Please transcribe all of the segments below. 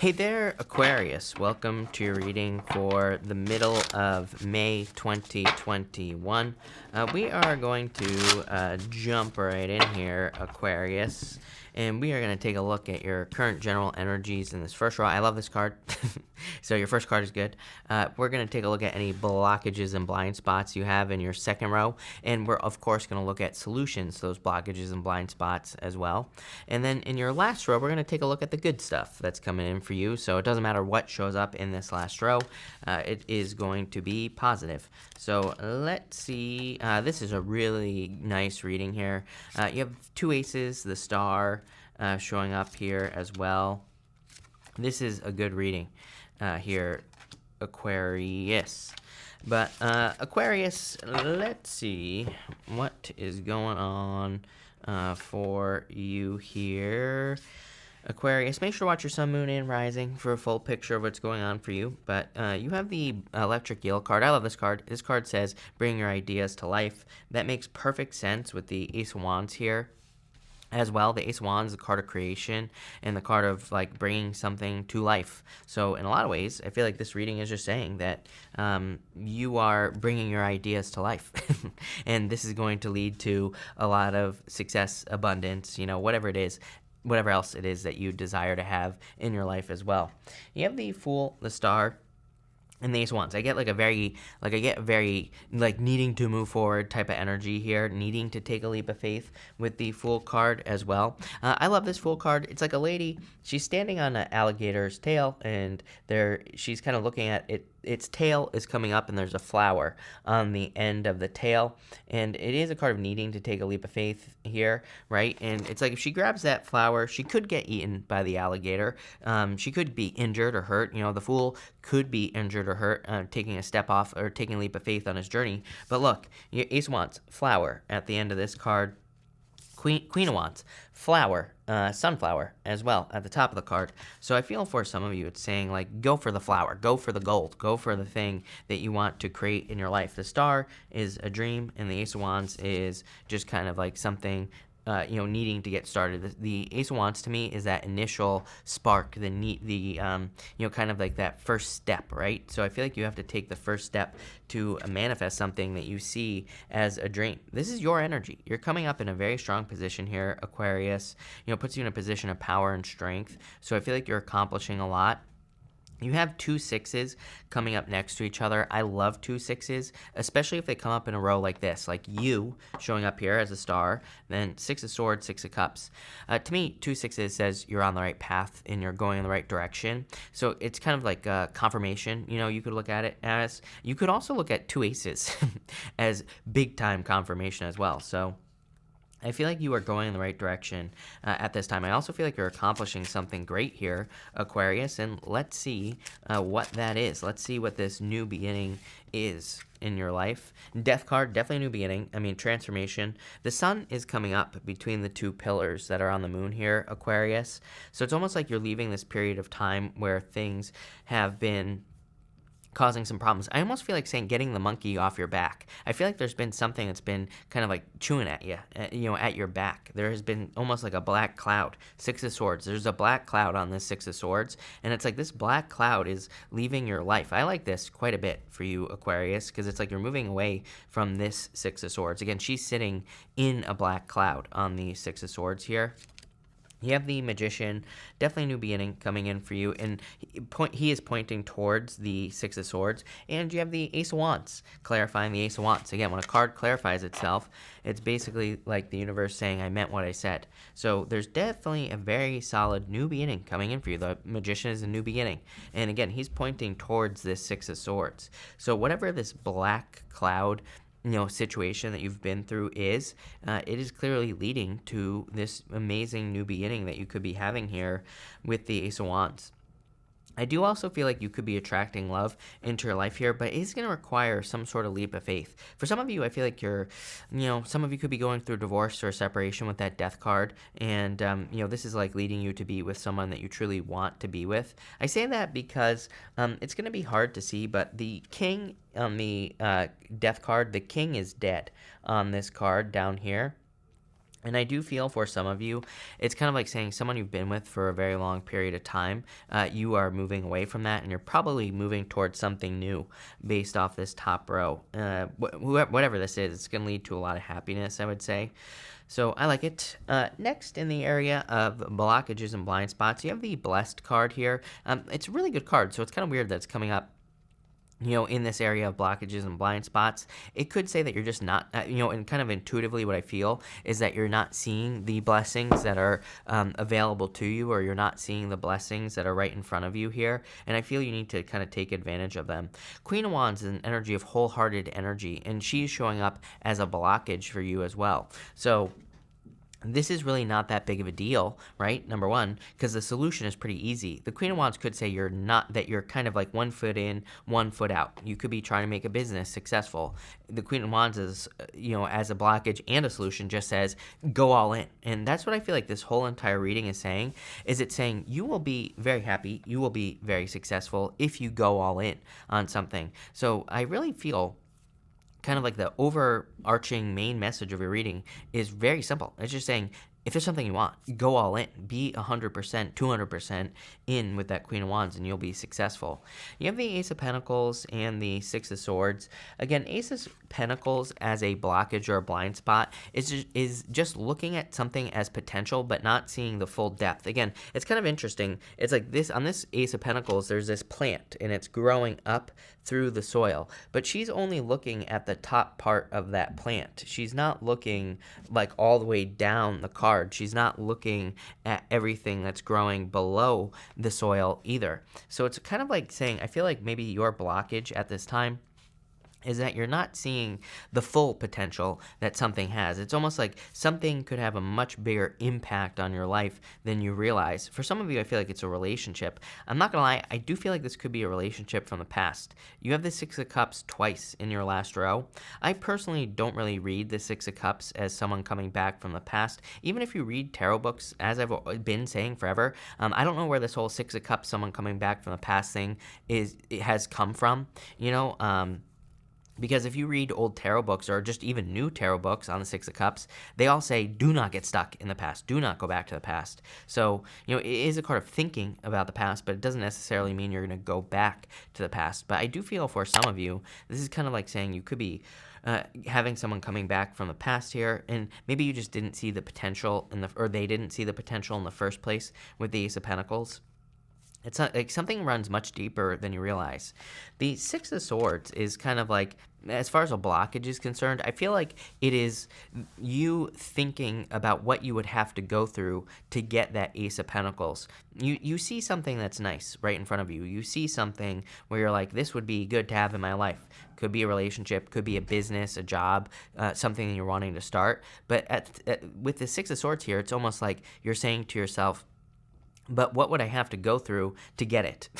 Hey there, Aquarius. Welcome to your reading for the middle of May 2021. We are going to jump right in here, Aquarius, and we are going to take a look at your current general energies in this first row. I love this card. So your first card is good. We're going to take a look at any blockages and blind spots you have in your second row, and we're, of course, going to look at solutions to those blockages and blind spots as well. And then in your last row, we're going to take a look at the good stuff that's coming in for you. So it doesn't matter what shows up in this last row, it is going to be positive. So let's see. This is a really nice reading here. You have two aces, the star showing up here as well. This is a good reading here, Aquarius. But Aquarius, let's see what is going on for you here. Aquarius, make sure to watch your sun, moon, and rising for a full picture of what's going on for you. But you have the electric eel card. I love this card. This card says, bring your ideas to life. That makes perfect sense with the Ace of Wands here. As well, the Ace of Wands is the card of creation and the card of like bringing something to life. So in a lot of ways, I feel like this reading is just saying that you are bringing your ideas to life. And this is going to lead to a lot of success, abundance, whatever it is, whatever else it is that you desire to have in your life as well. You have the Fool, the Star, and the Ace of Wands. I get very needing to move forward type of energy here, needing to take a leap of faith with the Fool card as well. I love this Fool card. It's like a lady. She's standing on an alligator's tail, and she's kind of looking at it. Its tail is coming up, and there's a flower on the end of the tail. And it is a card of needing to take a leap of faith here, right? And it's like if she grabs that flower, she could get eaten by the alligator. She could be injured or hurt. The Fool could be injured or hurt, taking a step off or taking a leap of faith on his journey. But look, your Ace of Wands, flower at the end of this card. Queen of Wands, flower, sunflower as well at the top of the card. So I feel for some of you, it's saying like, go for the flower, go for the gold, go for the thing that you want to create in your life. The Star is a dream, and the Ace of Wands is just kind of like something needing to get started. The Ace of Wands to me is that initial spark, kind of like that first step, right? So I feel like you have to take the first step to manifest something that you see as a dream. This is your energy. You're coming up in a very strong position here, Aquarius. Puts you in a position of power and strength. So I feel like you're accomplishing a lot. You have two sixes coming up next to each other. I love two sixes, especially if they come up in a row like this, like you showing up here as a star, then Six of Swords, Six of Cups. To me, two sixes says you're on the right path and you're going in the right direction. So it's kind of like confirmation, you could look at it as. You could also look at two aces as big time confirmation as well. So I feel like you are going in the right direction at this time. I also feel like you're accomplishing something great here, Aquarius, and let's see what that is. Let's see what this new beginning is in your life. Death card, definitely a new beginning. I mean, transformation. The sun is coming up between the two pillars that are on the moon here, Aquarius. So it's almost like you're leaving this period of time where things have been causing some problems. I almost feel like saying getting the monkey off your back. I feel like there's been something that's been kind of like chewing at you, at your back. There has been almost like a black cloud. Six of Swords. There's a black cloud on this Six of Swords, and it's like this black cloud is leaving your life. I like this quite a bit for you, Aquarius, because it's like you're moving away from this Six of Swords. Again, she's sitting in a black cloud on the Six of Swords here. You have the Magician, definitely a new beginning coming in for you, and he is pointing towards the Six of Swords, and you have the Ace of Wands, clarifying the Ace of Wands. Again, when a card clarifies itself, it's basically like the universe saying, I meant what I said. So there's definitely a very solid new beginning coming in for you. The Magician is a new beginning, and again, he's pointing towards this Six of Swords. So whatever this black cloud situation that you've been through is, it is clearly leading to this amazing new beginning that you could be having here with the Ace of Wands. I do also feel like you could be attracting love into your life here, but it is going to require some sort of leap of faith. For some of you, I feel like some of you could be going through divorce or separation with that Death card, and, this is like leading you to be with someone that you truly want to be with. I say that because it's going to be hard to see, but the King on the Death card, the King is dead on this card down here. And I do feel for some of you, it's kind of like saying someone you've been with for a very long period of time, you are moving away from that, and you're probably moving towards something new based off this top row. Whatever this is, it's going to lead to a lot of happiness, I would say. So I like it. Next, in the area of blockages and blind spots, you have the Blessed card here. It's a really good card, so it's kind of weird that it's coming up in this area of blockages and blind spots. It could say that you're just not, and kind of intuitively what I feel is that you're not seeing the blessings that are available to you, or you're not seeing the blessings that are right in front of you here. And I feel you need to kind of take advantage of them. Queen of Wands is an energy of wholehearted energy, and she's showing up as a blockage for you as well. So this is really not that big of a deal, right? Number one, because the solution is pretty easy. The Queen of Wands could say you're kind of like 1 foot in, 1 foot out. You could be trying to make a business successful. The Queen of Wands is, as a blockage and a solution, just says, go all in. And that's what I feel like this whole entire reading is saying, is it's saying you will be very happy, you will be very successful if you go all in on something. So I really feel kind of like the overarching main message of your reading is very simple. It's just saying, if there's something you want, go all in. Be 100%, 200% in with that Queen of Wands, and you'll be successful. You have the Ace of Pentacles and the Six of Swords. Again, Ace of Pentacles as a blockage or a blind spot is just looking at something as potential, but not seeing the full depth. Again, it's kind of interesting. It's like this, on this Ace of Pentacles, there's this plant, and it's growing up through the soil, but she's only looking at the top part of that plant. She's not looking like all the way down the card. She's not looking at everything that's growing below the soil either. So it's kind of like saying, I feel like maybe your blockage at this time is that you're not seeing the full potential that something has. It's almost like something could have a much bigger impact on your life than you realize. For some of you, I feel like it's a relationship. I'm not gonna lie, I do feel like this could be a relationship from the past. You have the Six of Cups twice in your last row. I personally don't really read the Six of Cups as someone coming back from the past. Even if you read tarot books, as I've been saying forever, I don't know where this whole Six of Cups, someone coming back from the past thing has come from, because if you read old tarot books, or just even new tarot books on the Six of Cups, they all say, do not get stuck in the past. Do not go back to the past. So, it is a card of thinking about the past, but it doesn't necessarily mean you're going to go back to the past. But I do feel for some of you, this is kind of like saying you could be having someone coming back from the past here, and maybe you just didn't see the potential, or they didn't see the potential in the first place with the Ace of Pentacles. It's not like something runs much deeper than you realize. The Six of Swords is kind of like, as far as a blockage is concerned, I feel like it is you thinking about what you would have to go through to get that Ace of Pentacles. You see something that's nice right in front of you. You see something where you're like, this would be good to have in my life. Could be a relationship, could be a business, a job, something that you're wanting to start. But with the Six of Swords here, it's almost like you're saying to yourself, but what would I have to go through to get it?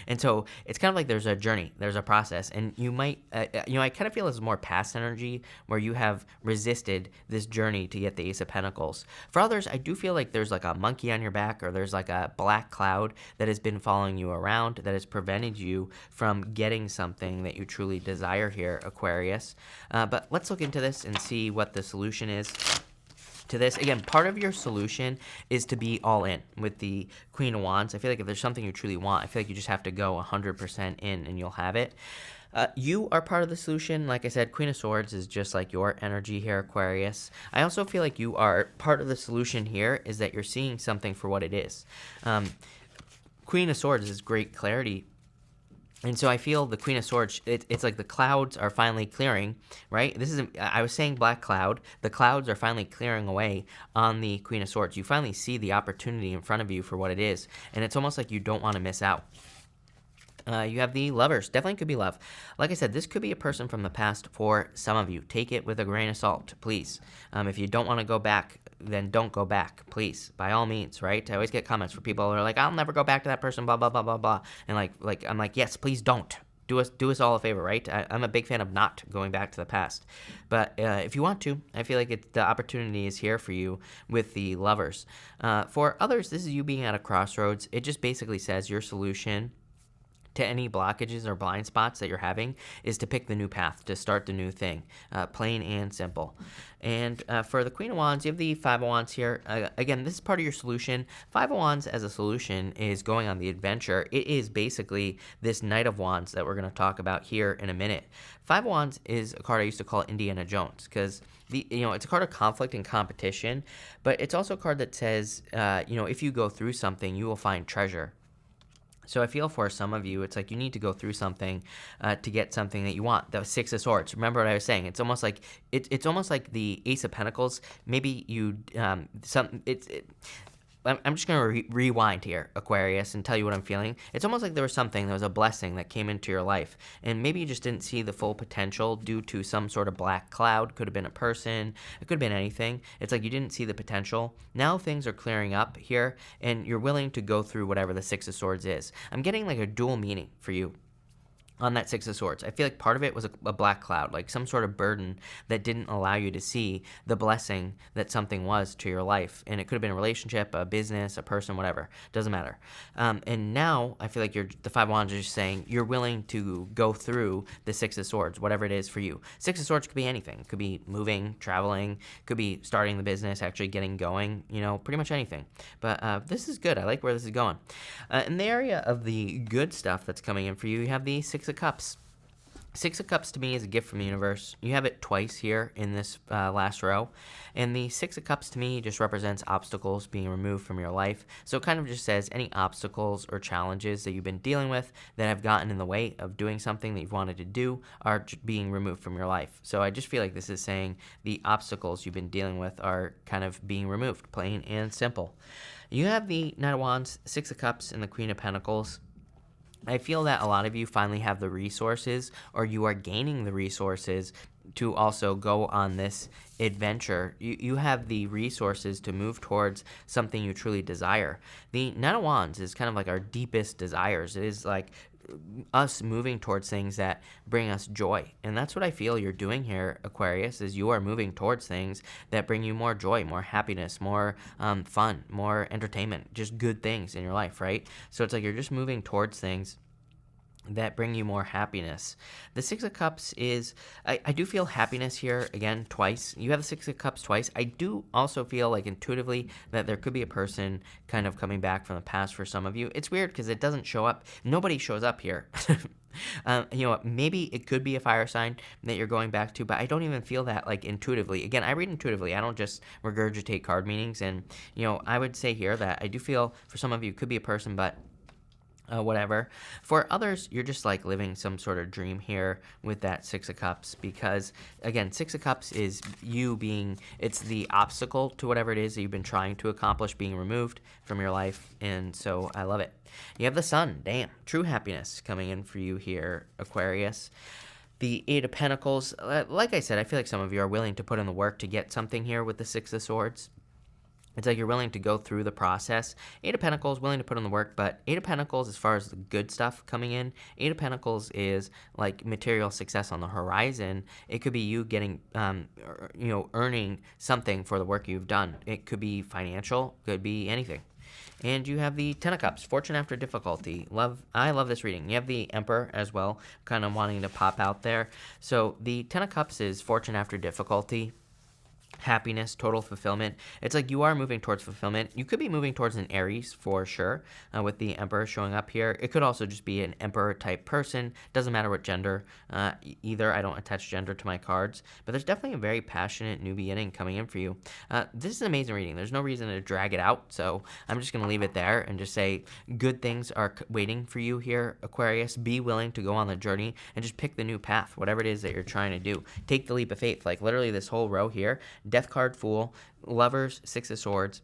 And so it's kind of like there's a journey, there's a process, and you might, I kind of feel this is more past energy where you have resisted this journey to get the Ace of Pentacles. For others, I do feel like there's like a monkey on your back, or there's like a black cloud that has been following you around that has prevented you from getting something that you truly desire here, Aquarius. But let's look into this and see what the solution is to this. Again, part of your solution is to be all in with the Queen of Wands. I feel like if there's something you truly want, I feel like you just have to go 100% in and you'll have it. You are part of the solution. Like I said, Queen of Swords is just like your energy here, Aquarius. I also feel like you are part of the solution here is that you're seeing something for what it is. Queen of Swords is great clarity. And so I feel the Queen of Swords, it's like the clouds are finally clearing, right? I was saying black cloud. The clouds are finally clearing away on the Queen of Swords. You finally see the opportunity in front of you for what it is. And it's almost like you don't want to miss out. You have the Lovers. Definitely could be love. Like I said, this could be a person from the past for some of you. Take it with a grain of salt, please. If you don't want to go back, then don't go back, please. By all means, right? I always get comments from people who are like, I'll never go back to that person, blah, blah, blah, blah, blah. And I'm like, yes, please don't. Do us all a favor, right? I'm a big fan of not going back to the past. But if you want to, I feel like the opportunity is here for you with the Lovers. For others, this is you being at a crossroads. It just basically says your solution to any blockages or blind spots that you're having is to pick the new path, to start the new thing, plain and simple. And for the Queen of Wands, you have the Five of Wands here. Again, this is part of your solution. Five of Wands as a solution is going on the adventure. It is basically this Knight of Wands that we're going to talk about here in a minute. Five of Wands is a card I used to call Indiana Jones because it's a card of conflict and competition, but it's also a card that says, if you go through something, you will find treasure. So I feel for some of you, it's like you need to go through something to get something that you want. The Six of Swords. Remember what I was saying? It's almost like it's almost like the Ace of Pentacles. Maybe you I'm just going to rewind here, Aquarius, and tell you what I'm feeling. It's almost like there was something, there was a blessing that came into your life, and maybe you just didn't see the full potential due to some sort of black cloud. Could have been a person. It could have been anything. It's like you didn't see the potential. Now things are clearing up here, and you're willing to go through whatever the Six of Swords is. I'm getting like a dual meaning for you on that Six of Swords. I feel like part of it was a black cloud, like some sort of burden that didn't allow you to see the blessing that something was to your life. And it could have been a relationship, a business, a person, whatever. Doesn't matter. And now I feel like the Five of Wands are just saying you're willing to go through the Six of Swords, whatever it is for you. Six of Swords could be anything. It could be moving, traveling, could be starting the business, actually getting going, pretty much anything. But this is good. I like where this is going. In the area of the good stuff that's coming in for you, you have the Six of Cups. Six of Cups to me is a gift from the universe. You have it twice here in this last row. And the Six of Cups to me just represents obstacles being removed from your life. So it kind of just says any obstacles or challenges that you've been dealing with that have gotten in the way of doing something that you've wanted to do are being removed from your life. So I just feel like this is saying the obstacles you've been dealing with are kind of being removed, plain and simple. You have the Knight of Wands, Six of Cups, and the Queen of Pentacles. I feel that a lot of you finally have the resources, or you are gaining the resources to also go on this adventure. You have the resources to move towards something you truly desire. The Knight of Wands is kind of like our deepest desires. It is like us moving towards things that bring us joy. And that's what I feel you're doing here, Aquarius, is you are moving towards things that bring you more joy, more happiness, more fun, more entertainment, just good things in your life, right? So it's like you're just moving towards things that bring you more happiness. The Six of Cups is, I do feel happiness here, again, twice. You have the Six of Cups twice. I do also feel like intuitively that there could be a person kind of coming back from the past for some of you. It's weird because it doesn't show up. Nobody shows up here. Maybe it could be a fire sign that you're going back to, but I don't even feel that like intuitively. Again, I read intuitively. I don't just regurgitate card meanings. And, I would say here that I do feel for some of you it could be a person, but whatever. For others, you're just like living some sort of dream here with that Six of Cups, because again, Six of Cups is it's the obstacle to whatever it is that you've been trying to accomplish being removed from your life. And so I love it. You have the Sun. Damn. True happiness coming in for you here, Aquarius. The Eight of Pentacles. Like I said, I feel like some of you are willing to put in the work to get something here with the Six of Swords. It's like you're willing to go through the process. Eight of Pentacles, willing to put in the work, but Eight of Pentacles, as far as the good stuff coming in, Eight of Pentacles is like material success on the horizon. It could be you getting, earning something for the work you've done. It could be financial, could be anything. And you have the Ten of Cups, Fortune After Difficulty. I love this reading. You have the Emperor as well, kind of wanting to pop out there. So the Ten of Cups is Fortune After Difficulty. Happiness, total fulfillment. It's like you are moving towards fulfillment. You could be moving towards an Aries for sure, with the Emperor showing up here. It could also just be an Emperor type person. Doesn't matter what gender either. I don't attach gender to my cards, but there's definitely a very passionate new beginning coming in for you. This is an amazing reading. There's no reason to drag it out, so I'm just going to leave it there and just say good things are waiting for you here, Aquarius. Be willing to go on the journey and just pick the new path, whatever it is that you're trying to do. Take the leap of faith. Like literally this whole row here, Death card, Fool, Lovers, Six of Swords,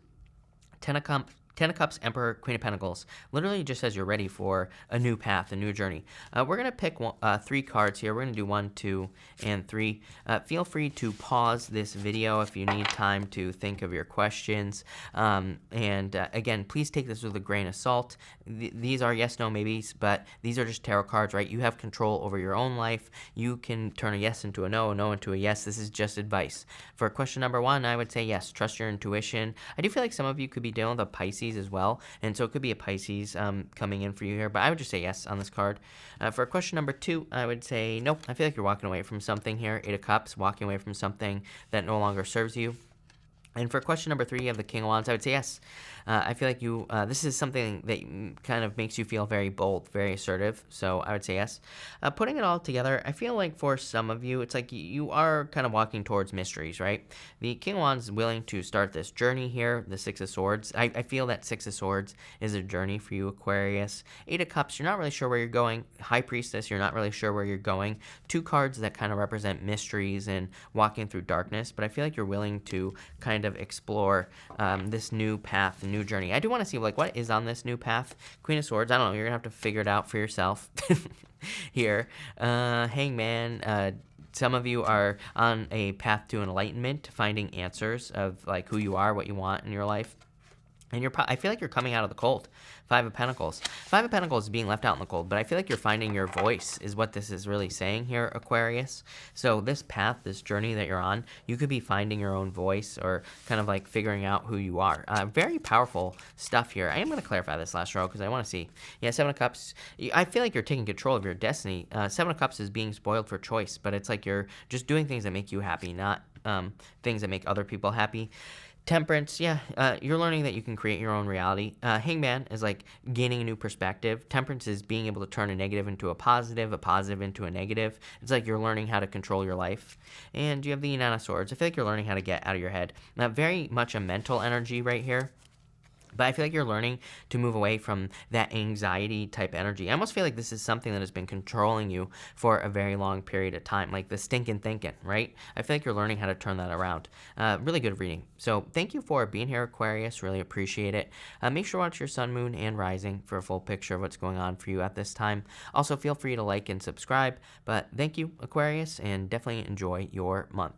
Ten of Cups, Emperor, Queen of Pentacles. Literally just says you're ready for a new path, a new journey. We're going to pick 3 cards here. We're going to do 1, 2, and 3. Feel free to pause this video if you need time to think of your questions. Again, please take this with a grain of salt. These are yes, no, maybes, but these are just tarot cards, right? You have control over your own life. You can turn a yes into a no into a yes. This is just advice. For question number 1, I would say yes, trust your intuition. I do feel like some of you could be dealing with a Pisces Pisces as well, and so it could be a Pisces coming in for you here, but I would just say yes on this card. For question number 2, I would say nope. I feel like you're walking away from something here. 8 of Cups, walking away from something that no longer serves you. And for question number 3, you have the King of Wands. I would say yes. I feel like you, this is something that kind of makes you feel very bold, very assertive. So I would say yes. Putting it all together, I feel like for some of you, it's like you are kind of walking towards mysteries, right? The King of Wands is willing to start this journey here, the 6 of Swords. I feel that 6 of Swords is a journey for you, Aquarius. 8 of Cups, you're not really sure where you're going. High Priestess, you're not really sure where you're going. 2 cards that kind of represent mysteries and walking through darkness, but I feel like you're willing to kind of explore this new path, new journey. I do want to see like what is on this new path. Queen of Swords, I don't know, you're gonna have to figure it out for yourself here. Hangman, some of you are on a path to enlightenment, finding answers of like who you are, what you want in your life. And I feel like you're coming out of the cold. 5 of Pentacles. 5 of Pentacles is being left out in the cold, but I feel like you're finding your voice is what this is really saying here, Aquarius. So this path, this journey that you're on, you could be finding your own voice or kind of like figuring out who you are. Very powerful stuff here. I am going to clarify this last row because I want to see. Yeah, 7 of Cups. I feel like you're taking control of your destiny. 7 of Cups is being spoiled for choice, but it's like you're just doing things that make you happy, not things that make other people happy. Temperance, yeah, you're learning that you can create your own reality. Hangman is like gaining a new perspective. Temperance is being able to turn a negative into a positive into a negative. It's like you're learning how to control your life. And you have the 9 of Swords. I feel like you're learning how to get out of your head. Now, very much a mental energy right here. But I feel like you're learning to move away from that anxiety type energy. I almost feel like this is something that has been controlling you for a very long period of time, like the stinking thinking, right? I feel like you're learning how to turn that around. Really good reading. So thank you for being here, Aquarius. Really appreciate it. Make sure to watch your sun, moon, and rising for a full picture of what's going on for you at this time. Also, feel free to like and subscribe. But thank you, Aquarius, and definitely enjoy your month.